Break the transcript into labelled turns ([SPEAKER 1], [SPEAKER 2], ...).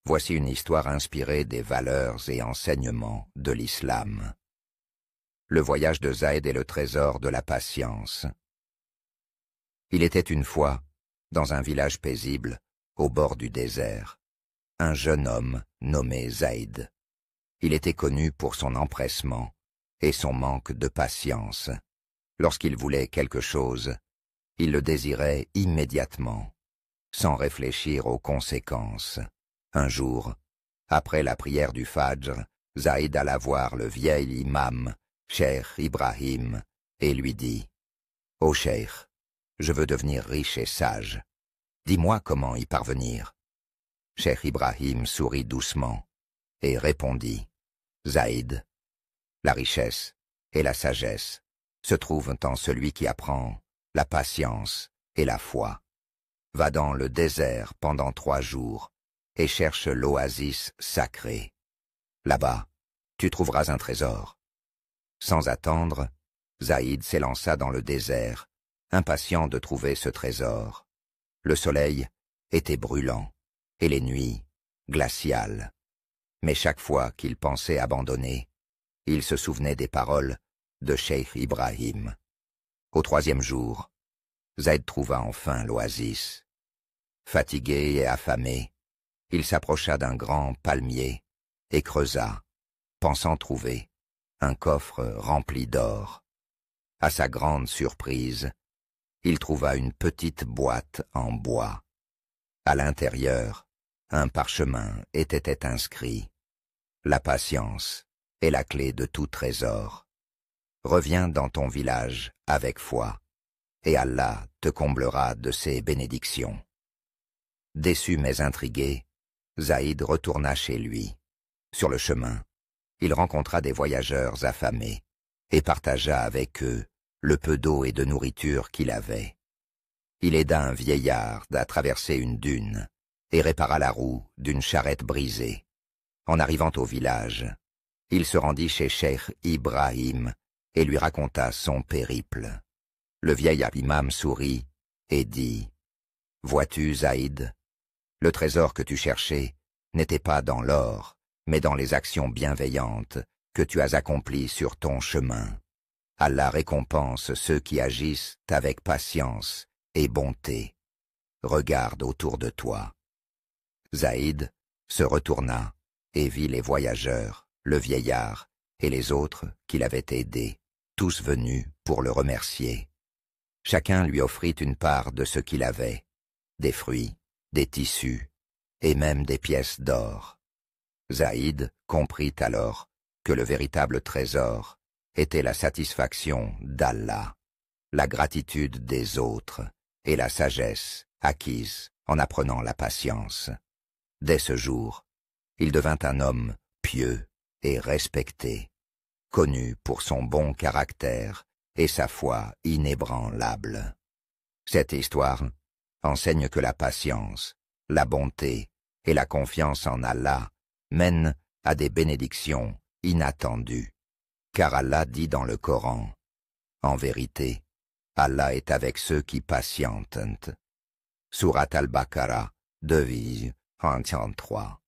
[SPEAKER 1] Voici une histoire inspirée des valeurs et enseignements de l'islam. Le voyage de Zaïd et le trésor de la patience. Il était une fois, dans un village paisible, au bord du désert, un jeune homme nommé Zaïd. Il était connu pour son empressement et son manque de patience. Lorsqu'il voulait quelque chose, il le désirait immédiatement, sans réfléchir aux conséquences. Un jour, après la prière du Fajr, Zaïd alla voir le vieil imam, Cheikh Ibrahim, et lui dit « Ô Cheikh, je veux devenir riche et sage. Dis-moi comment y parvenir. » Cheikh Ibrahim sourit doucement et répondit « Zaïd, la richesse et la sagesse se trouvent en celui qui apprend la patience et la foi. Va dans le désert pendant 3 jours et cherche l'oasis sacrée. Là-bas, tu trouveras un trésor. » Sans attendre, Zaïd s'élança dans le désert, impatient de trouver ce trésor. Le soleil était brûlant et les nuits glaciales. Mais chaque fois qu'il pensait abandonner, il se souvenait des paroles de Cheikh Ibrahim. Au 3e jour, Zaïd trouva enfin l'oasis. Fatigué et affamé, il s'approcha d'un grand palmier et creusa, pensant trouver un coffre rempli d'or. À sa grande surprise, il trouva une petite boîte en bois. À l'intérieur, un parchemin était inscrit. La patience est la clé de tout trésor. Reviens dans ton village avec foi, et Allah te comblera de ses bénédictions. Déçu mais intrigué, Zaïd retourna chez lui. Sur le chemin, il rencontra des voyageurs affamés et partagea avec eux le peu d'eau et de nourriture qu'il avait. Il aida un vieillard à traverser une dune et répara la roue d'une charrette brisée. En arrivant au village, il se rendit chez Cheikh Ibrahim et lui raconta son périple. Le vieil imam sourit et dit « Vois-tu, Zaïd, le trésor que tu cherchais n'était pas dans l'or, mais dans les actions bienveillantes que tu as accomplies sur ton chemin. Allah récompense ceux qui agissent avec patience et bonté. Regarde autour de toi. » Zaïd se retourna et vit les voyageurs, le vieillard et les autres qui l'avaient aidé, tous venus pour le remercier. Chacun lui offrit une part de ce qu'il avait, des fruits, des tissus et même des pièces d'or. Zaïd comprit alors que le véritable trésor était la satisfaction d'Allah, la gratitude des autres et la sagesse acquise en apprenant la patience. Dès ce jour, il devint un homme pieux et respecté, connu pour son bon caractère et sa foi inébranlable. Cette histoire enseigne que la patience, la bonté et la confiance en Allah mènent à des bénédictions inattendues. Car Allah dit dans le Coran, « En vérité, Allah est avec ceux qui patientent. » Sourate Al-Baqarah, 2:33.